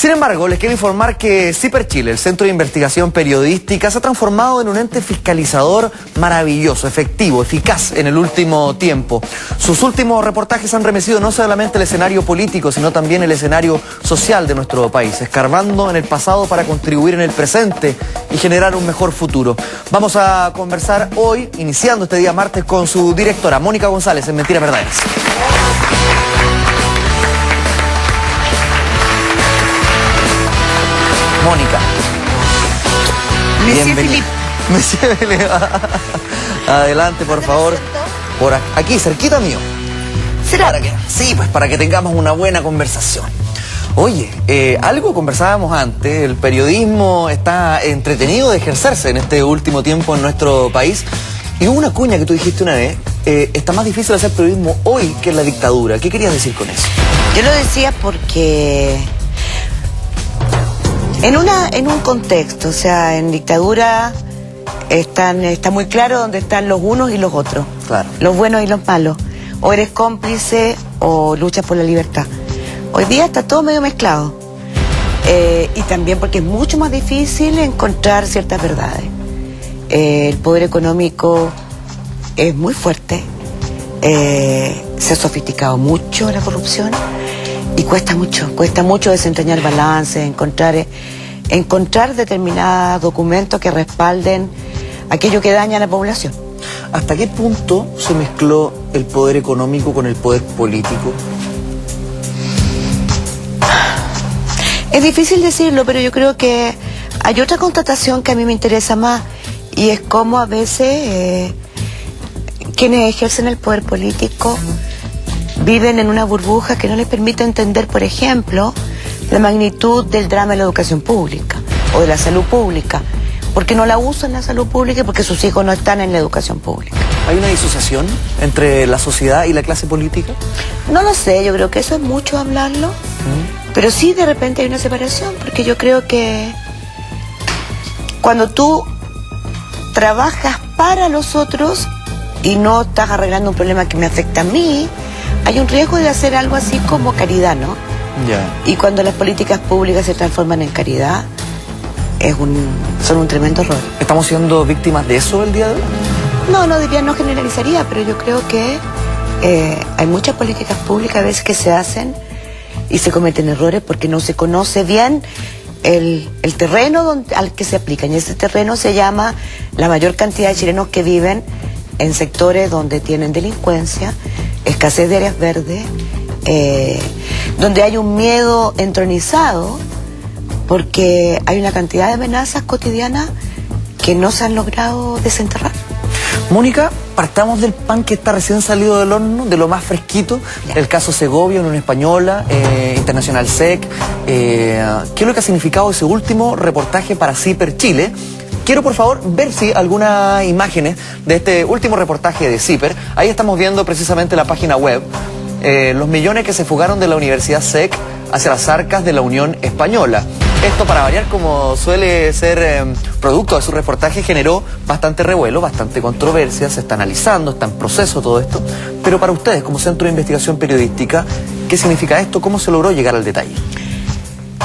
Sin embargo, les quiero informar que CIPER Chile, el Centro de Investigación Periodística, se ha transformado en un ente fiscalizador maravilloso, efectivo, eficaz en el último tiempo. Sus últimos reportajes han remecido no solamente el escenario político, sino también el escenario social de nuestro país, escarbando en el pasado para contribuir en el presente y generar un mejor futuro. Vamos a conversar hoy, iniciando este día martes, con su directora, Mónica González, en Mentiras Verdaderas. Mónica. Monsieur Philippe. Adelante, por favor. Por aquí, cerquita mío. ¿Será? Sí, pues para que tengamos una buena conversación. Oye, algo conversábamos antes, el periodismo está entretenido de ejercerse en este último tiempo en nuestro país. Y hubo una cuña que tú dijiste una vez, está más difícil hacer periodismo hoy que en la dictadura. ¿Qué querías decir con eso? Yo lo decía porque en un contexto, o sea, en dictadura está muy claro dónde están los unos y los otros, Claro. los buenos y los malos. O eres cómplice o luchas por la libertad. Hoy día está todo medio mezclado. Y también porque es mucho más difícil encontrar ciertas verdades. El poder económico es muy fuerte. Se ha sofisticado mucho la corrupción. Y cuesta mucho desentrañar balance, encontrar determinados documentos que respalden aquello que daña a la población. ¿Hasta qué punto se mezcló el poder económico con el poder político? Es difícil decirlo, pero yo creo que hay otra constatación que a mí me interesa más, y es cómo a veces quienes ejercen el poder político viven en una burbuja que no les permite entender, por ejemplo, la magnitud del drama de la educación pública o de la salud pública, porque no la usan la salud pública y porque sus hijos no están en la educación pública. ¿Hay una disociación entre la sociedad y la clase política? No lo sé, yo creo que eso es mucho hablarlo, pero sí de repente hay una separación, porque yo creo que cuando tú trabajas para los otros y no estás arreglando un problema que me afecta a mí, hay un riesgo de hacer algo así como caridad, ¿no? Ya. Y cuando las políticas públicas se transforman en caridad, son un tremendo error. ¿Estamos siendo víctimas de eso el día de hoy? No generalizaría, pero yo creo que hay muchas políticas públicas a veces que se hacen y se cometen errores porque no se conoce bien el terreno al que se aplican. Y ese terreno se llama la mayor cantidad de chilenos que viven en sectores donde tienen delincuencia, escasez de áreas verdes, donde hay un miedo entronizado porque hay una cantidad de amenazas cotidianas que no se han logrado desenterrar. Mónica, partamos del pan que está recién salido del horno, de lo más fresquito, Ya. el caso Segovia, Unión Española, Internacional SEC. ¿Qué es lo que ha significado ese último reportaje para CIPER Chile? Quiero, por favor, ver si algunas imágenes de este último reportaje de CIPER. Ahí estamos viendo precisamente la página web. Los millones que se fugaron de la Universidad SEC hacia las arcas de la Unión Española. Esto, para variar, como suele ser producto de su reportaje, generó bastante revuelo, bastante controversia. Se está analizando, está en proceso todo esto. Pero para ustedes, como Centro de Investigación Periodística, ¿qué significa esto? ¿Cómo se logró llegar al detalle?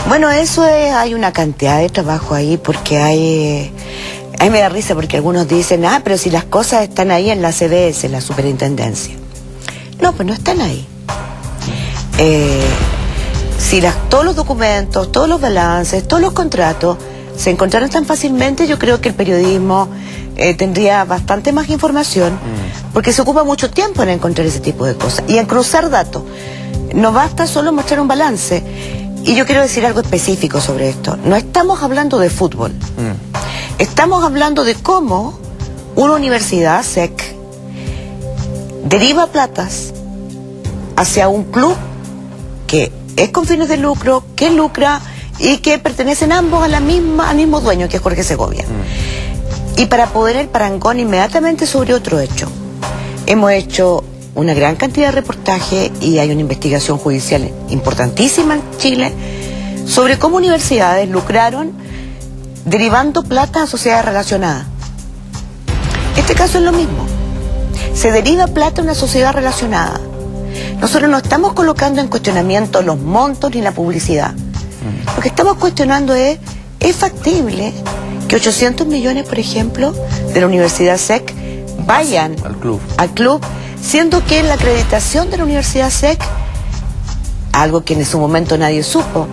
Bueno, hay una cantidad de trabajo ahí, porque a mí me da risa porque algunos dicen, pero si las cosas están ahí en la CBS, en la superintendencia. No, pues no están ahí. Si todos los documentos, todos los balances, todos los contratos se encontraran tan fácilmente, yo creo que el periodismo tendría bastante más información, porque se ocupa mucho tiempo en encontrar ese tipo de cosas y en cruzar datos. No basta solo mostrar un balance. Y yo quiero decir algo específico sobre esto. No estamos hablando de fútbol. Estamos hablando de cómo una universidad SEC deriva platas hacia un club que es con fines de lucro, que lucra y que pertenecen ambos al mismo dueño, que es Jorge Segovia. Y para poder el parangón inmediatamente sobre otro hecho, hemos hecho una gran cantidad de reportajes y hay una investigación judicial importantísima en Chile sobre cómo universidades lucraron derivando plata a sociedades relacionadas. Este caso es lo mismo. Se deriva plata a una sociedad relacionada. Nosotros no estamos colocando en cuestionamiento los montos ni la publicidad. Lo que que estamos cuestionando ¿es factible que 800 millones, por ejemplo, de la Universidad SEC vayan al club, siendo que la acreditación de la Universidad SEC, algo que en su momento nadie supo,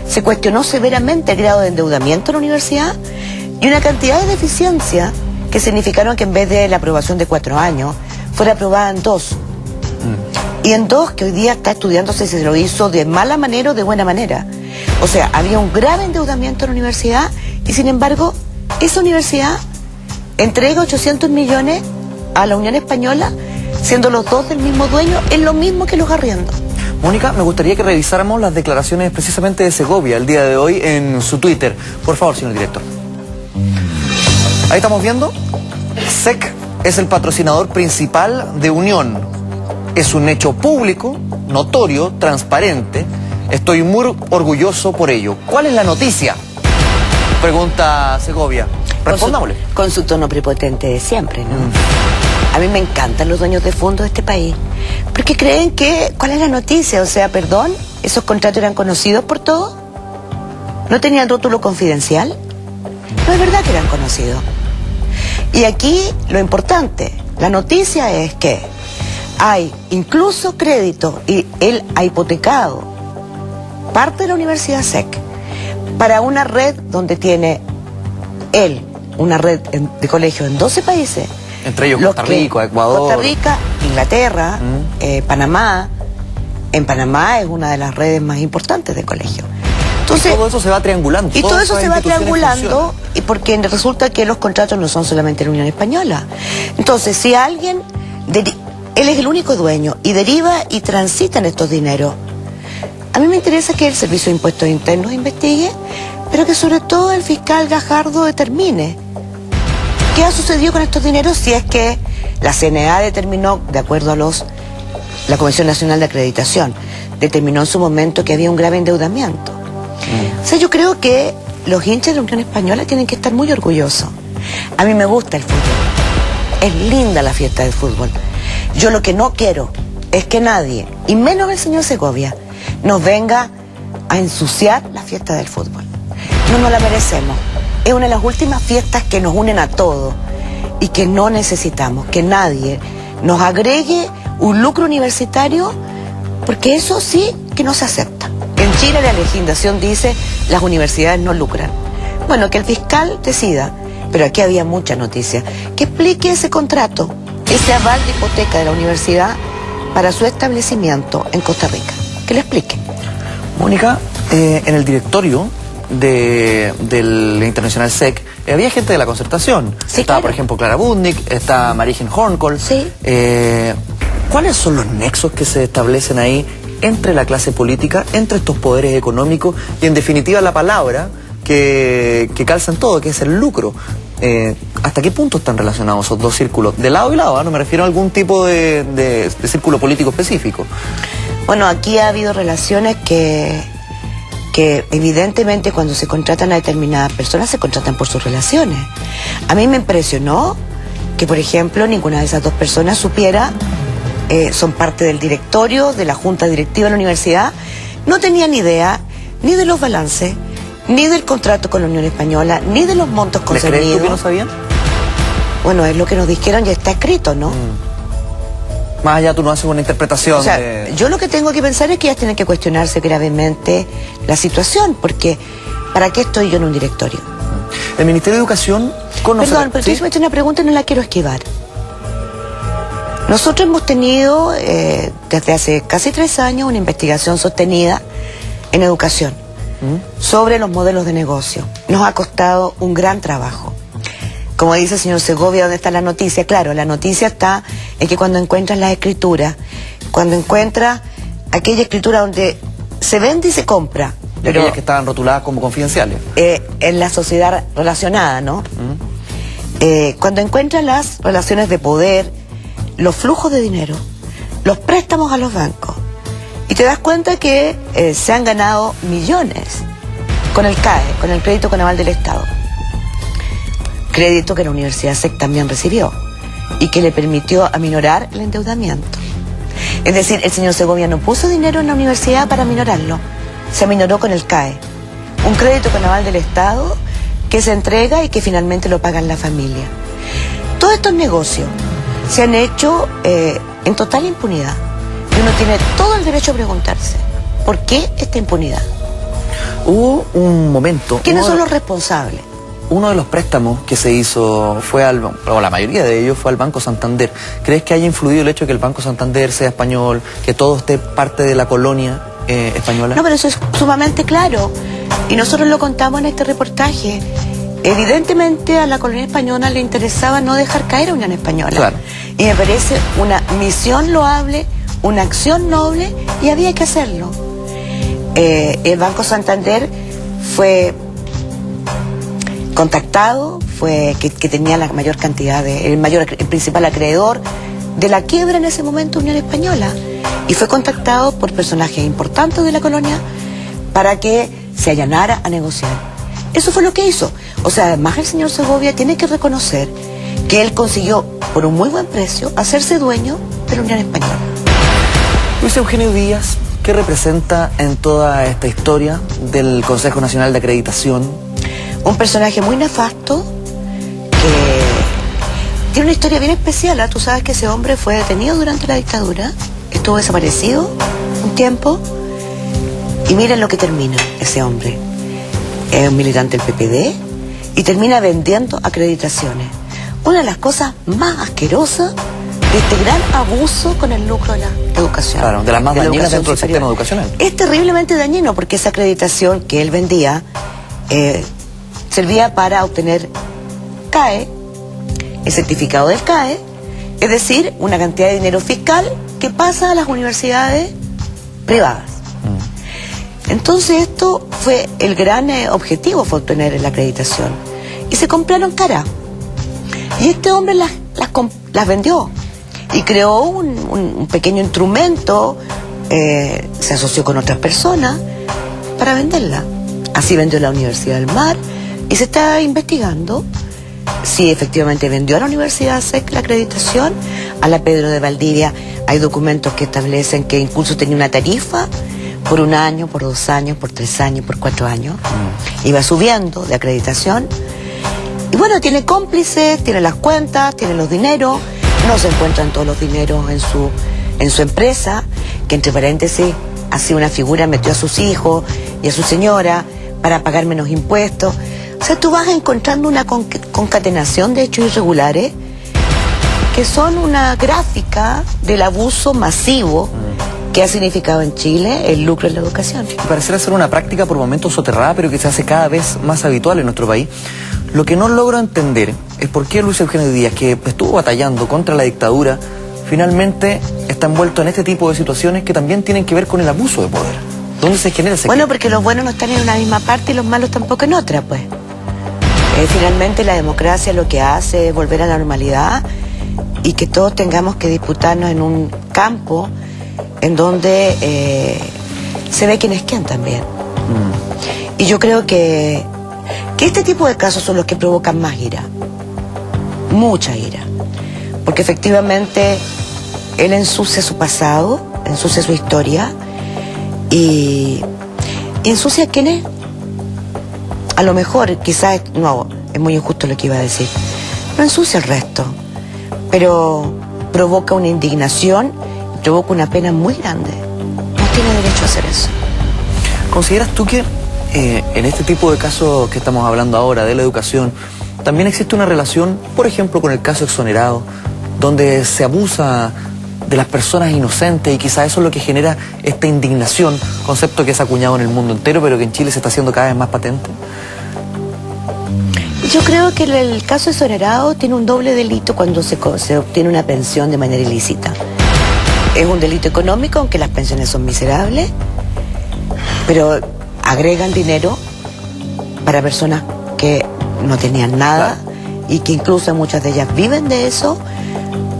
se cuestionó severamente el grado de endeudamiento de la universidad y una cantidad de deficiencias que significaron que en vez de la aprobación de 4 años, fuera aprobada en 2. Y en 2, que hoy día está estudiándose si se lo hizo de mala manera o de buena manera. O sea, había un grave endeudamiento en la universidad y sin embargo, esa universidad entrega 800 millones a la Unión Española, siendo los dos del mismo dueño, es lo mismo que los arriendos. Mónica, me gustaría que revisáramos las declaraciones precisamente de Segovia el día de hoy en su Twitter. Por favor, señor director. Ahí estamos viendo, SEC es el patrocinador principal de Unión. Es un hecho público, notorio, transparente. Estoy muy orgulloso por ello. ¿Cuál es la noticia? Pregunta Segovia. Respondámosle. Con su tono prepotente de siempre, ¿no? A mí me encantan los dueños de fondos de este país, porque creen que... ¿Cuál es la noticia? O sea, perdón, ¿esos contratos eran conocidos por todos? ¿No tenían rótulo confidencial? No es verdad que eran conocidos. Y aquí lo importante, la noticia es que hay incluso crédito y él ha hipotecado parte de la Universidad SEC para una red donde tiene él una red de colegios en 12 países. Entre ellos Costa Rica, Ecuador. Costa Rica, Inglaterra, Panamá. En Panamá es una de las redes más importantes de colegios. Entonces, y todo eso se va triangulando. Y todo eso se va triangulando y porque resulta que los contratos no son solamente de la Unión Española. Entonces, si alguien, él es el único dueño y deriva y transitan estos dineros, a mí me interesa que el Servicio de Impuestos Internos investigue, pero que sobre todo el fiscal Gajardo determine qué ha sucedido con estos dineros si es que la CNA determinó, de acuerdo a la Comisión Nacional de Acreditación, determinó en su momento que había un grave endeudamiento. O sea, yo creo que los hinchas de la Unión Española tienen que estar muy orgullosos. A mí me gusta el fútbol. Es linda la fiesta del fútbol. Yo lo que no quiero es que nadie, y menos el señor Segovia, nos venga a ensuciar la fiesta del fútbol. No nos la merecemos. Es una de las últimas fiestas que nos unen a todos y que no necesitamos que nadie nos agregue un lucro universitario, porque eso sí que no se acepta. En Chile la legislación dice las universidades no lucran. Bueno, que el fiscal decida, pero aquí había mucha noticia. Que explique ese contrato, ese aval de hipoteca de la universidad para su establecimiento en Costa Rica. Que lo explique. Mónica, en el directorio del Internacional SEC había gente de la concertación. Sí, estaba, claro. por ejemplo, Clara Budnik, está Marigen Hornkoll. Sí. ¿Cuáles son los nexos que se establecen ahí entre la clase política, entre estos poderes económicos y en definitiva la palabra que calza en todo, que es el lucro? ¿Hasta qué punto están relacionados esos dos círculos? De lado y lado, no me refiero a algún tipo de círculo político específico. Bueno, aquí ha habido relaciones que evidentemente cuando se contratan a determinadas personas se contratan por sus relaciones. A mí me impresionó que, por ejemplo, ninguna de esas dos personas supiera, son parte del directorio, de la junta directiva de la universidad, no tenían idea ni de los balances, ni del contrato con la Unión Española, ni de los montos concernidos. ¿Les crees tú que no sabían? Bueno, es lo que nos dijeron, ya está escrito, ¿no? Más allá tú no haces una interpretación. O sea, yo lo que tengo que pensar es que ellas tienen que cuestionarse gravemente la situación, porque ¿para qué estoy yo en un directorio? El Ministerio de Educación conoce... Perdón, pero tú me haces una pregunta y no la quiero esquivar. Nosotros hemos tenido desde hace casi 3 años una investigación sostenida en educación sobre los modelos de negocio. Nos ha costado un gran trabajo. Como dice el señor Segovia, ¿dónde está la noticia? Claro, la noticia está en que cuando encuentras las escrituras, cuando encuentras aquella escritura donde se vende y se compra, pero aquellas que estaban rotuladas como confidenciales. En la sociedad relacionada, ¿no? Cuando encuentras las relaciones de poder, los flujos de dinero, los préstamos a los bancos, y te das cuenta que se han ganado millones con el CAE, con el crédito con aval del Estado. Crédito que la Universidad SEC también recibió y que le permitió aminorar el endeudamiento. Es decir, el señor Segovia no puso dinero en la universidad para aminorarlo, se aminoró con el CAE. un crédito con aval del Estado que se entrega y que finalmente lo pagan la familia. Todos estos negocios se han hecho en total impunidad. Y uno tiene todo el derecho a preguntarse, ¿por qué esta impunidad? Hubo un momento... ¿Quiénes son los responsables? Uno de los préstamos que se hizo fue o la mayoría de ellos fue al Banco Santander. ¿Crees que haya influido el hecho de que el Banco Santander sea español, que todo esté parte de la colonia española? No, pero eso es sumamente claro. Y nosotros lo contamos en este reportaje. Evidentemente a la colonia española le interesaba no dejar caer a Unión Española. Claro. Y me parece una misión loable, una acción noble, y había que hacerlo. El Banco Santander fue contactado, que tenía la mayor cantidad el principal acreedor de la quiebra en ese momento Unión Española, y fue contactado por personajes importantes de la colonia para que se allanara a negociar. Eso fue lo que hizo. O sea, además el señor Segovia tiene que reconocer que él consiguió por un muy buen precio hacerse dueño de la Unión Española. Luis Eugenio Díaz, ¿qué representa en toda esta historia del Consejo Nacional de Acreditación? Un personaje muy nefasto, que tiene una historia bien especial, ¿eh? Tú sabes que ese hombre fue detenido durante la dictadura, estuvo desaparecido un tiempo, y miren lo que termina ese hombre. Es un militante del PPD y termina vendiendo acreditaciones. Una de las cosas más asquerosas de este gran abuso con el lucro de la educación. Claro, de las más dañinas dentro del sistema educacional. Es terriblemente dañino porque esa acreditación que él vendía servía para obtener CAE, el certificado del CAE, es decir, una cantidad de dinero fiscal que pasa a las universidades privadas. Entonces esto fue el gran objetivo, fue obtener la acreditación. Y se compraron cara. Y este hombre las vendió y creó un pequeño instrumento, se asoció con otras personas para venderla. Así vendió la Universidad del Mar y se está investigando si efectivamente vendió a la Universidad SEC la acreditación. A la Pedro de Valdivia hay documentos que establecen que incluso tenía una tarifa por 1 año, por 2 años, por 3 años, por 4 años. Iba subiendo de acreditación. Y bueno, tiene cómplices, tiene las cuentas, tiene los dineros. No se encuentran todos los dineros en su empresa, que entre paréntesis ha sido una figura, metió a sus hijos y a su señora para pagar menos impuestos. O sea, tú vas encontrando una concatenación de hechos irregulares que son una gráfica del abuso masivo que ha significado en Chile el lucro en la educación. Pareciera ser una práctica por momentos soterrada, pero que se hace cada vez más habitual en nuestro país. Lo que no logro entender es por qué Luis Eugenio Díaz, que estuvo batallando contra la dictadura, finalmente está envuelto en este tipo de situaciones que también tienen que ver con el abuso de poder. ¿Dónde se genera ese Bueno, porque los buenos no están en una misma parte y los malos tampoco en otra, pues. Finalmente la democracia lo que hace es volver a la normalidad y que todos tengamos que disputarnos en un campo en donde se ve quién es quién también. Y yo creo que este tipo de casos son los que provocan más ira, mucha ira, porque efectivamente él ensucia su pasado, ensucia su historia y ensucia a quién es. A lo mejor, quizás, no, es muy injusto lo que iba a decir, no ensucia el resto, pero provoca una indignación, provoca una pena muy grande. No tiene derecho a hacer eso. ¿Consideras tú que en este tipo de casos que estamos hablando ahora, de la educación, también existe una relación, por ejemplo, con el caso exonerado, donde se abusa de las personas inocentes y quizá eso es lo que genera esta indignación, concepto que es acuñado en el mundo entero, pero que en Chile se está haciendo cada vez más patente? Yo creo que el caso exonerado tiene un doble delito cuando se obtiene una pensión de manera ilícita. Es un delito económico, aunque las pensiones son miserables, pero agregan dinero para personas que no tenían nada, y que incluso muchas de ellas viven de eso,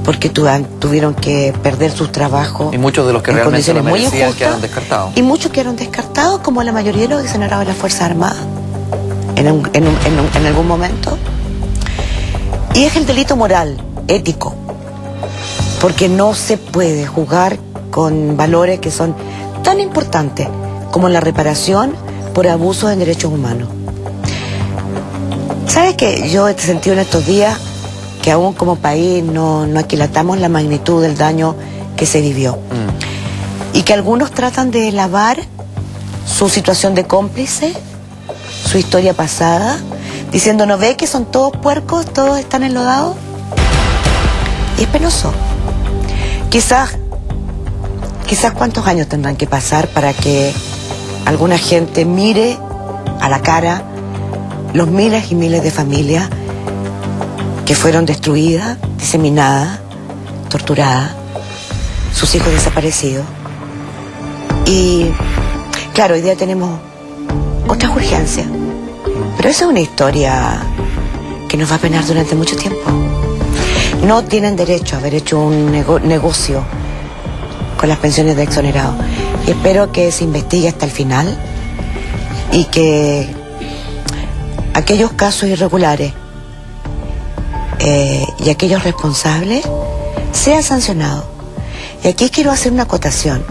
porque tuvieron que perder sus trabajos. Y muchos de los que realmente lo merecían quedaron descartados. Y muchos quedaron descartados, como la mayoría de los exonerados de las Fuerzas Armadas, en algún momento. Y es el delito moral, ético, porque no se puede jugar con valores que son tan importantes como la reparación, por abusos en derechos humanos. ¿Sabes qué? Yo he sentido en estos días que aún como país no aquilatamos la magnitud del daño que se vivió. Y que algunos tratan de lavar su situación de cómplice, su historia pasada, diciendo, ¿no ve que son todos puercos, todos están enlodados? Y es penoso. Quizás cuántos años tendrán que pasar para que alguna gente mire a la cara los miles y miles de familias que fueron destruidas, diseminadas, torturadas, sus hijos desaparecidos. Y claro, hoy día tenemos otras urgencias, pero esa es una historia que nos va a penar durante mucho tiempo. No tienen derecho a haber hecho un negocio con las pensiones de exonerados. Y espero que se investigue hasta el final y que aquellos casos irregulares y aquellos responsables sean sancionados. Y aquí quiero hacer una acotación.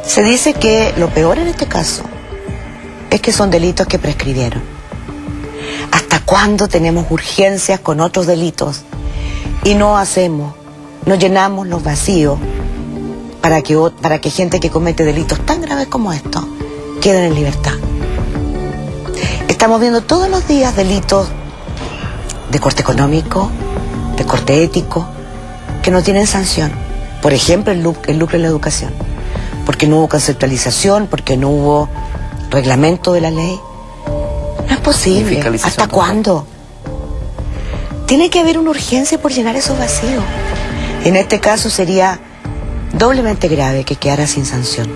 Se dice que lo peor en este caso es que son delitos que prescribieron. ¿Hasta cuándo tenemos urgencias con otros delitos y no llenamos los vacíos para que gente que comete delitos tan graves como estos queden en libertad? Estamos viendo todos los días delitos de corte económico, de corte ético, que no tienen sanción. Por ejemplo, el lucro en la educación, porque no hubo conceptualización, porque no hubo reglamento de la ley. No es posible. ¿Hasta cuándo? Tiene que haber una urgencia por llenar esos vacíos. En este caso sería doblemente grave que quedara sin sanción.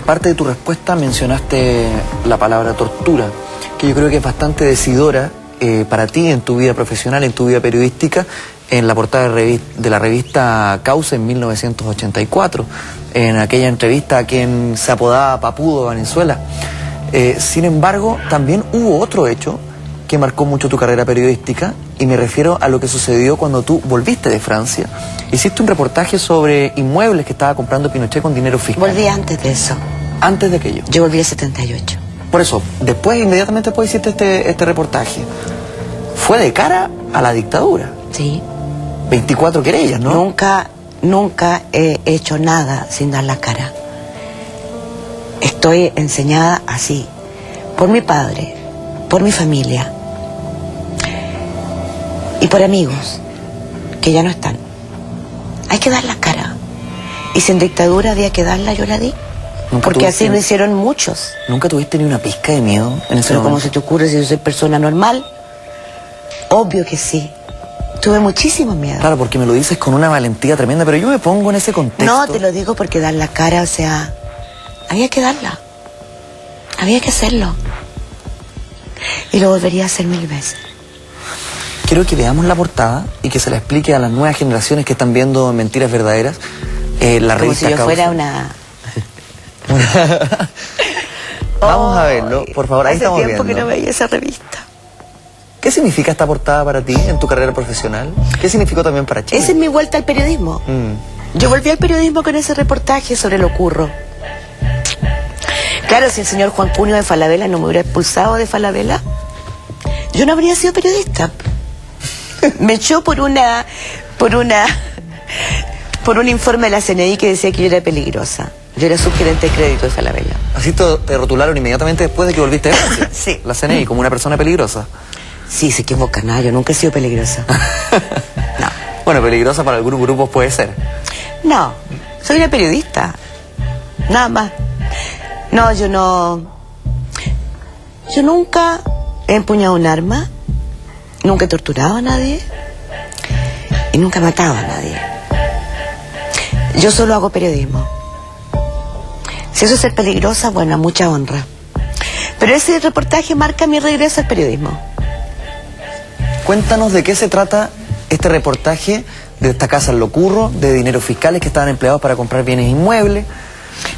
Parte de tu respuesta mencionaste la palabra tortura, que yo creo que es bastante decidora para ti en tu vida profesional, en tu vida periodística, en la portada de la revista Causa en 1984, en aquella entrevista a quien se apodaba Papudo Valenzuela. Sin embargo, también hubo otro hecho que marcó mucho tu carrera periodística, y me refiero a lo que sucedió cuando tú volviste de Francia. Hiciste un reportaje sobre inmuebles que estaba comprando Pinochet con dinero fiscal. Volví antes de eso. ¿Antes de aquello? Yo volví en 78. Por eso, inmediatamente después hiciste este reportaje. Fue de cara a la dictadura. Sí. 24 querellas, ¿no? Nunca he hecho nada sin dar la cara. Estoy enseñada así, por mi padre, por mi familia y por amigos que ya no están. Hay que dar la cara. Y si en dictadura había que darla, yo la di. Porque así lo hicieron muchos. ¿Nunca tuviste ni una pizca de miedo en ese momento? ¿Cómo se te ocurre si yo soy persona normal? Obvio que sí. Tuve muchísimo miedo. Claro, porque me lo dices con una valentía tremenda, pero yo me pongo en ese contexto. No, te lo digo porque dar la cara, o sea, había que darla. Había que hacerlo. Y lo volvería a hacer 1000 veces. Quiero que veamos la portada y que se la explique a las nuevas generaciones que están viendo Mentiras Verdaderas. La como revista si yo Causa. fuera una... Vamos a verlo, por favor, ahí estamos viendo. Hace tiempo que no veía esa revista. ¿Qué significa esta portada para ti en tu carrera profesional? ¿Qué significó también para Chile? Esa es mi vuelta al periodismo. Yo volví al periodismo con ese reportaje sobre lo Curro. Claro, si el señor Juan Cunio de Falabella no me hubiera expulsado de Falabella, yo no habría sido periodista. Me echó por un informe de la CNI que decía que yo era peligrosa. Yo era subgerente de crédito de Falabella. ¿Así te rotularon inmediatamente después de que volviste de Francia? Sí. La CNI, como una persona peligrosa. Sí, se equivoca, nada, yo nunca he sido peligrosa. No. Bueno, peligrosa para algunos grupos puede ser. No, soy una periodista. Nada más. No, yo nunca he empuñado un arma, nunca he torturado a nadie y nunca he matado a nadie. Yo solo hago periodismo. Si eso es ser peligrosa, bueno, mucha honra. Pero ese reportaje marca mi regreso al periodismo. Cuéntanos de qué se trata este reportaje de esta casa en Lo Curro, de dineros fiscales que estaban empleados para comprar bienes inmuebles.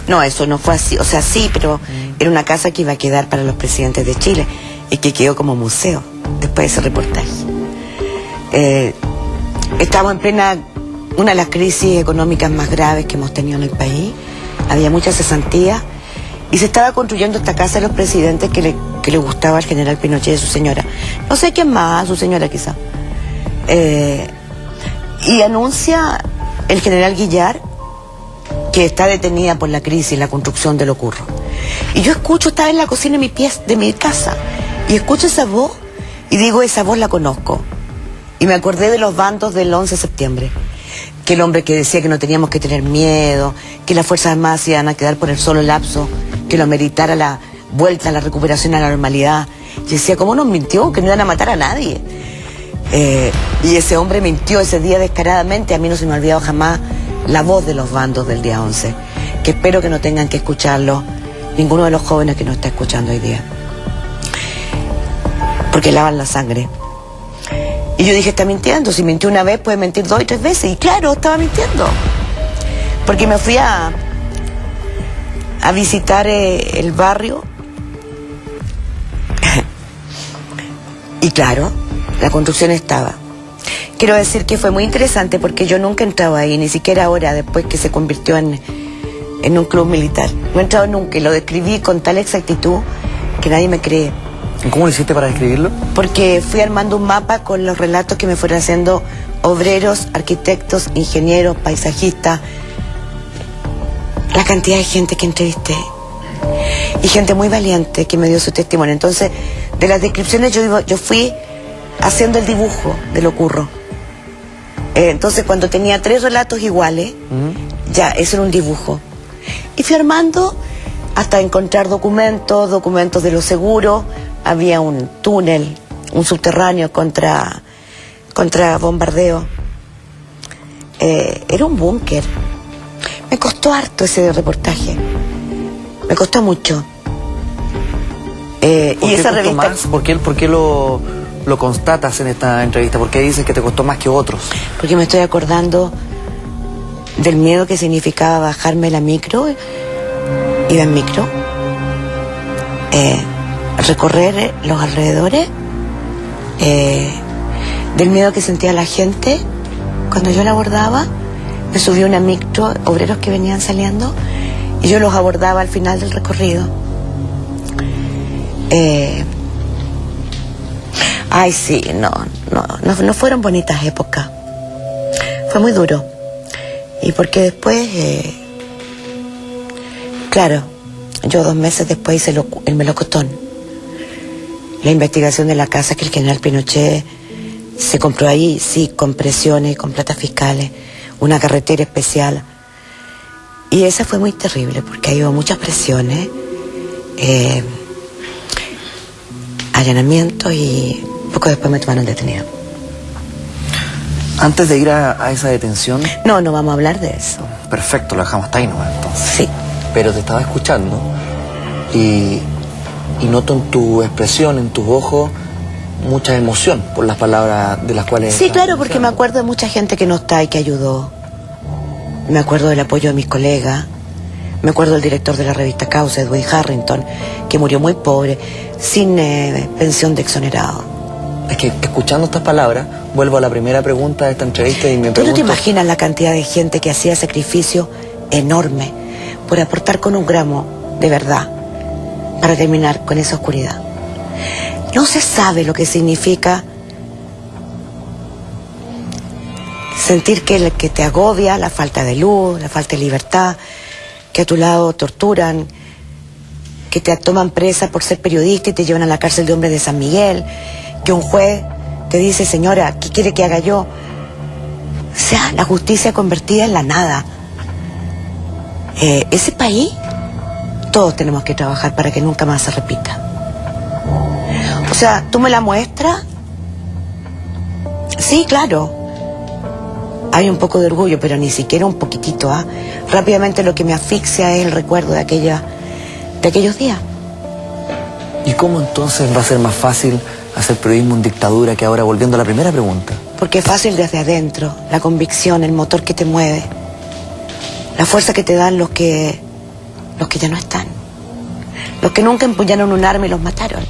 No, eso no fue así. O sea, sí, pero era una casa que iba a quedar para los presidentes de Chile y que quedó como museo después de ese reportaje. Estábamos en plena, una de las crisis económicas más graves que hemos tenido en el país. Había mucha cesantía Y se estaba construyendo esta casa de los presidentes que le gustaba al general Pinochet y su señora. No sé quién más, su señora quizá. Y anuncia el general Guillar que está detenida por la crisis, la construcción de Lo Curro. Y yo escucho, estaba en la cocina de mi casa, y escucho esa voz y digo, esa voz la conozco. Y me acordé de los bandos del 11 de septiembre. Que el hombre que decía que no teníamos que tener miedo, que las Fuerzas Armadas se iban a quedar por el solo lapso, que lo ameritara la vuelta, la recuperación a la normalidad. Yo decía, ¿cómo nos mintió? Que no iban a matar a nadie. Y ese hombre mintió ese día descaradamente. A mí no se me ha olvidado jamás la voz de los bandos del día 11, que espero que no tengan que escucharlo ninguno de los jóvenes que nos está escuchando hoy día, porque lavan la sangre. Y yo dije, está mintiendo, si mintió una vez puede mentir 2 y 3 veces, y claro, estaba mintiendo, porque me fui a visitar el barrio y claro, la construcción estaba. Quiero decir que fue muy interesante porque yo nunca he entrado ahí, ni siquiera ahora, después que se convirtió en un club militar. No he entrado nunca y lo describí con tal exactitud que nadie me cree. ¿Cómo lo hiciste para describirlo? Porque fui armando un mapa con los relatos que me fueron haciendo obreros, arquitectos, ingenieros, paisajistas. La cantidad de gente que entrevisté. Y gente muy valiente que me dio su testimonio. Entonces, de las descripciones yo fui haciendo el dibujo de Lo Curro. Entonces cuando tenía 3 relatos iguales, ya, eso era un dibujo. Y fui armando hasta encontrar documentos de los seguros. Había un túnel, un subterráneo contra bombardeo. Era un búnker. Me costó harto ese reportaje. Me costó mucho. Y esa revista... ¿Por qué lo constatas en esta entrevista? ¿Por qué dices que te costó más que otros? Porque me estoy acordando del miedo que significaba bajarme la micro, iba en micro, recorrer los alrededores, del miedo que sentía la gente cuando yo la abordaba. Me subí a una micro, obreros que venían saliendo, y yo los abordaba al final del recorrido. Ay, sí, no fueron bonitas épocas. Fue muy duro. Y porque después, claro, yo 2 meses después hice el melocotón. La investigación de la casa que el general Pinochet se compró ahí, sí, con presiones, con platas fiscales, una carretera especial. Y esa fue muy terrible porque ahí hubo muchas presiones, allanamientos, y poco después me tomaron detenida. Antes de ir a esa detención... No vamos a hablar de eso. Perfecto, lo dejamos hasta ahí nomás, entonces. Sí. Pero te estaba escuchando y noto en tu expresión, en tus ojos, mucha emoción por las palabras de las cuales... Sí, claro, porque me acuerdo de mucha gente que no está y que ayudó. Me acuerdo del apoyo de mis colegas. Me acuerdo del director de la revista Causa, Edwin Harrington, que murió muy pobre, sin pensión de exonerado. Es que escuchando estas palabras, vuelvo a la primera pregunta de esta entrevista y me pregunto... ¿Tú no te imaginas la cantidad de gente que hacía sacrificio enorme por aportar con 1 gramo de verdad para terminar con esa oscuridad? No se sabe lo que significa sentir que te agobia la falta de luz, la falta de libertad, que a tu lado torturan, que te toman presa por ser periodista y te llevan a la cárcel de hombres de San Miguel, que un juez te dice, señora, ¿qué quiere que haga yo? O sea, la justicia convertida en la nada. Ese país, todos tenemos que trabajar para que nunca más se repita. O sea, ¿tú me la muestras? Sí, claro. Hay un poco de orgullo, pero ni siquiera un poquitito, ¿ah? Rápidamente lo que me asfixia es el recuerdo de aquellos días. ¿Y cómo entonces va a ser más fácil hacer periodismo en dictadura que ahora, volviendo a la primera pregunta? Porque es fácil desde adentro, la convicción, el motor que te mueve, la fuerza que te dan los que ya no están, los que nunca empuñaron un arma y los mataron.